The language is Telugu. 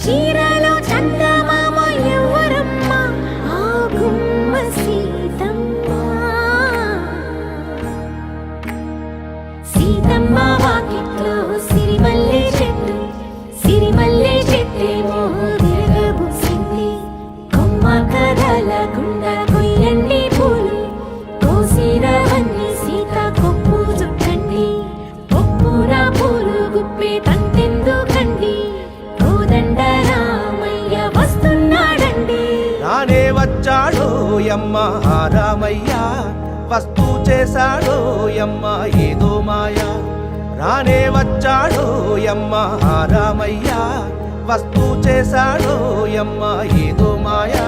చీరలో చందమామ ఎవరమ్మ ఆ గుమ్మ సీతమ్మ సీతమ్మ వాకిట్లో సిరిమల్లె చెట్టేమో తిరగబూసింది కొమ్మ కదలకుండా కొయ్యండి పూలు కోసిరవన్నీ సీత కొప్పు చుట్టండి కొప్పున పూలు గుప్పే తంతెందుకండి కోదండ రామయ్య వస్తున్నాడండి రానే వచ్చాడో యమ్మ ఆ రామయ్య వస్తూ చేశాడో యమ్మ ఏదో మాయా రానే వచ్చాడో యమ్మ ఆ రామయ్య వస్తూ చేశాడో యమ్మ ఏదో మాయా